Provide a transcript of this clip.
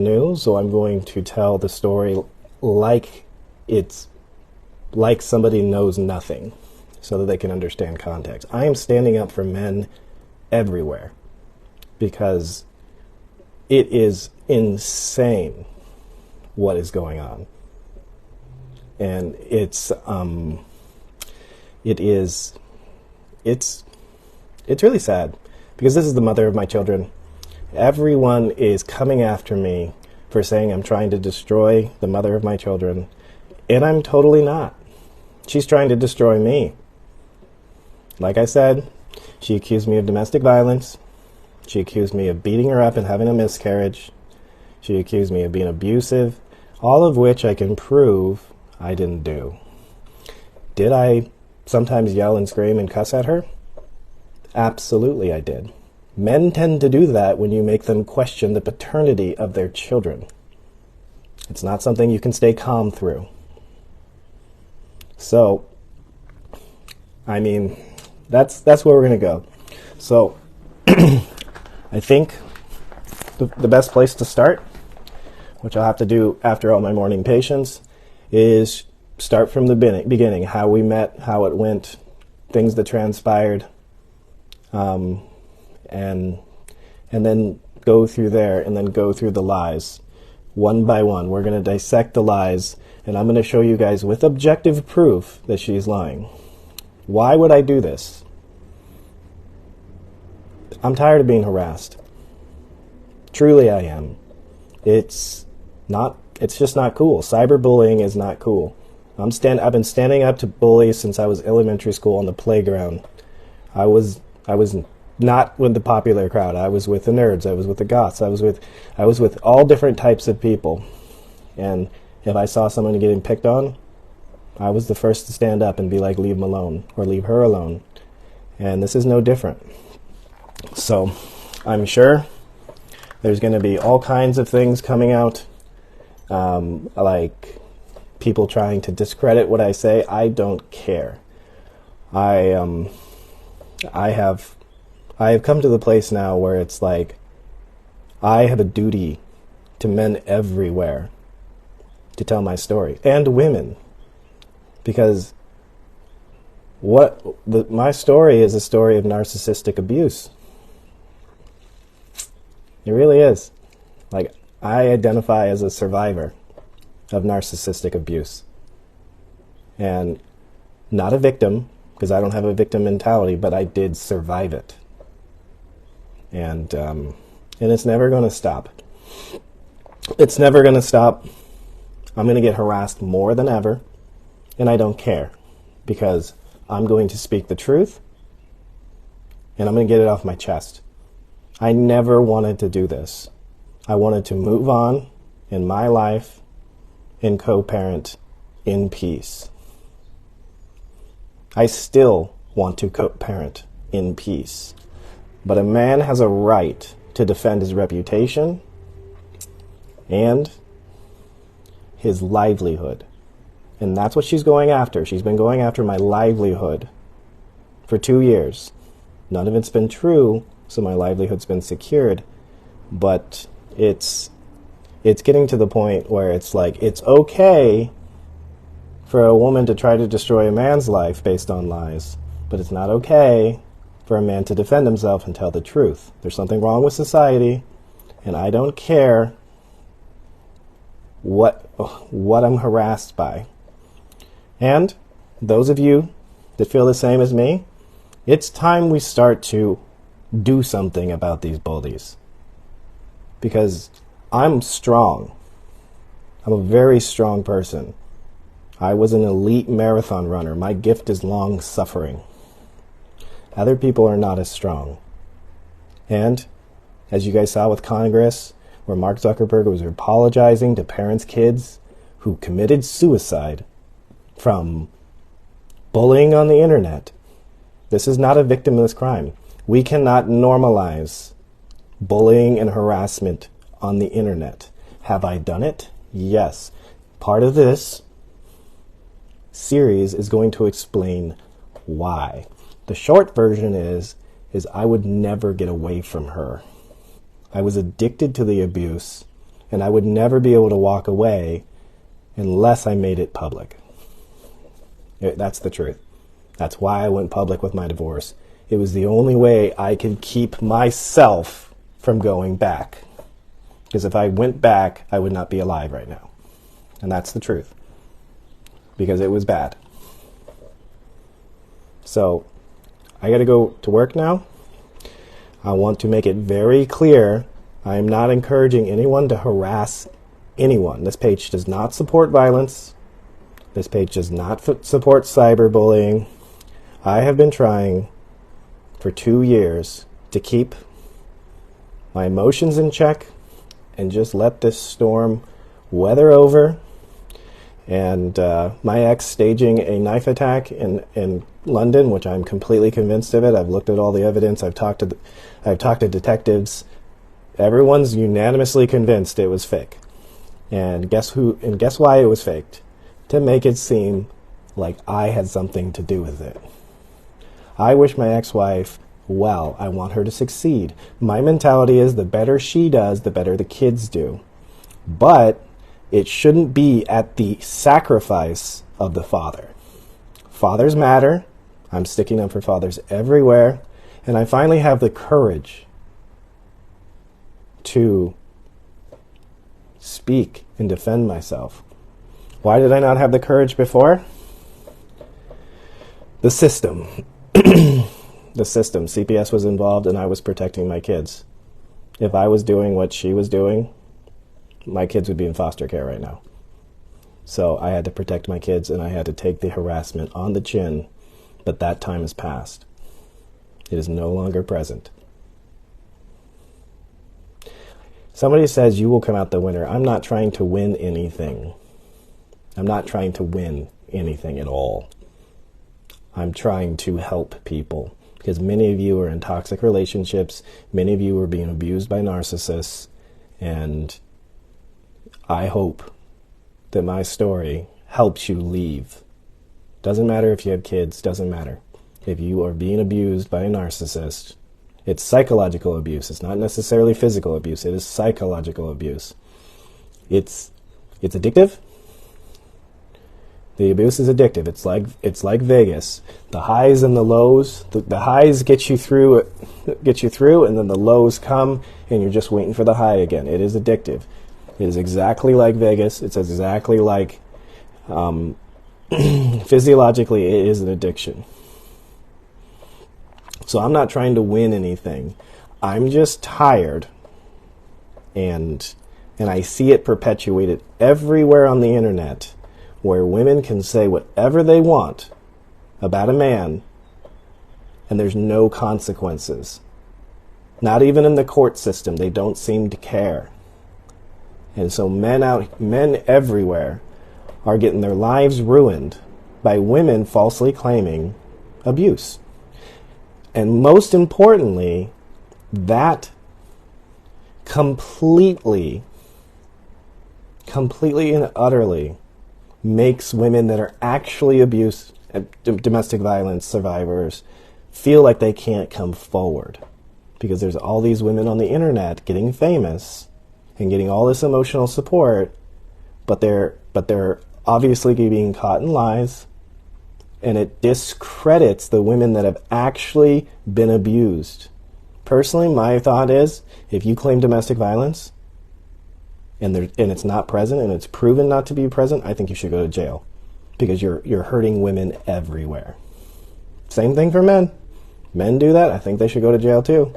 new, so I'm going to tell the story like it's like somebody knows nothing so that they can understand context. I am standing up for men everywhere because it is insane what is going on. And it's really sad because this is the mother of my children. Everyone is coming after me for saying I'm trying to destroy the mother of my children, and I'm totally not. She's trying to destroy me. Like I said, she accused me of domestic violence. She accused me of beating her up and having a miscarriage. She accused me of being abusive, all of which I can prove I didn't do. Did I sometimes yell and scream and cuss at her? Absolutely I did. Men tend to do that when you make them question the paternity of their children. It's not something you can stay calm through. So, I mean, that's where we're going to go. So, I think the best place to start, which I'll have to do after all my morning patients, is start from the beginning, how we met, how it went, things that transpired, and then go through there, and then go through the lies one by one. We're going to dissect the lies, and I'm going to show you guys with objective proof that she's lying. Why would I do this? I'm tired of being harassed. Truly I am. It's just not cool. Cyberbullying is not cool. I've been standing up to bullies since I was elementary school on the playground. I was not with the popular crowd. I was with the nerds. I was with the goths. I was with all different types of people. And if I saw someone getting picked on, I was the first to stand up and be like, leave him alone, or leave her alone. And this is no different. So I'm sure there's going to be all kinds of things coming out, like people trying to discredit what I say. I don't care. I have come to the place now where it's like I have a duty to men everywhere to tell my story, and women, because my story is a story of narcissistic abuse. It really is. Like, I identify as a survivor of narcissistic abuse. And not a victim, because I don't have a victim mentality, but I did survive it. And it's never going to stop. It's never going to stop. I'm going to get harassed more than ever, and I don't care, because I'm going to speak the truth, and I'm going to get it off my chest. I never wanted to do this. I wanted to move on in my life and co-parent in peace. I still want to co-parent in peace. But a man has a right to defend his reputation and his livelihood. And that's what she's going after. She's been going after my livelihood for 2 years. None of it's been true, so my livelihood's been secured. But it's getting to the point where it's like, it's okay for a woman to try to destroy a man's life based on lies, but it's not okay for a man to defend himself and tell the truth. There's something wrong with society, and I don't care what I'm harassed by. And those of you that feel the same as me, it's time we start to do something about these bullies. Because I'm strong. I'm a very strong person. I was an elite marathon runner. My gift is long suffering. Other people are not as strong. And as you guys saw with Congress, where Mark Zuckerberg was apologizing to parents' kids who committed suicide from bullying on the internet. This is not a victimless crime. We cannot normalize bullying and harassment on the internet. Have I done it? Yes. Part of this series is going to explain why. The short version is I would never get away from her. I was addicted to the abuse, and I would never be able to walk away unless I made it public. That's the truth. That's why I went public with my divorce. It was the only way I could keep myself from going back. Because if I went back, I would not be alive right now. And that's the truth. Because it was bad. So, I got to go to work now. I want to make it very clear, I am not encouraging anyone to harass anyone. This page does not support violence. This page does not support cyberbullying. I have been trying for 2 years to keep my emotions in check and just let this storm weather over. And my ex staging a knife attack in London, which I'm completely convinced of it. I've looked at all the evidence. I've talked to detectives. Everyone's unanimously convinced it was fake. And guess why it was faked? To make it seem like I had something to do with it. I wish my ex-wife well. I want her to succeed. My mentality is the better she does, the better the kids do. But it shouldn't be at the sacrifice of the father. Fathers matter. I'm sticking up for fathers everywhere. And I finally have the courage to speak and defend myself. Why did I not have the courage before? The system. The system. CPS was involved and I was protecting my kids. If I was doing what she was doing, my kids would be in foster care right now. So I had to protect my kids and I had to take the harassment on the chin, but that time has passed. It is no longer present. Somebody says you will come out the winner. I'm not trying to win anything. I'm not trying to win anything at all. I'm trying to help people because many of you are in toxic relationships. Many of you are being abused by narcissists, and I hope that my story helps you leave. Doesn't matter if you have kids, doesn't matter. If you are being abused by a narcissist, it's psychological abuse. It's not necessarily physical abuse. It is psychological abuse. It's addictive. The abuse is addictive. It's like Vegas. The highs and the lows. The highs get you through, and then the lows come, and you're just waiting for the high again. It is addictive. It is exactly like Vegas. It's exactly like physiologically, it is an addiction. So I'm not trying to win anything. I'm just tired, and I see it perpetuated everywhere on the internet, where women can say whatever they want about a man, and there's no consequences. Not even in the court system. They don't seem to care. And so men everywhere are getting their lives ruined by women falsely claiming abuse. And most importantly, that completely and utterly makes women that are actually domestic violence survivors feel like they can't come forward. Because there's all these women on the internet getting famous and getting all this emotional support, but they're obviously being caught in lies, and it discredits the women that have actually been abused. Personally, my thought is, if you claim domestic violence and it's not present and it's proven not to be present, I think you should go to jail, because you're hurting women everywhere. Same thing for men. Men do that. I think they should go to jail too.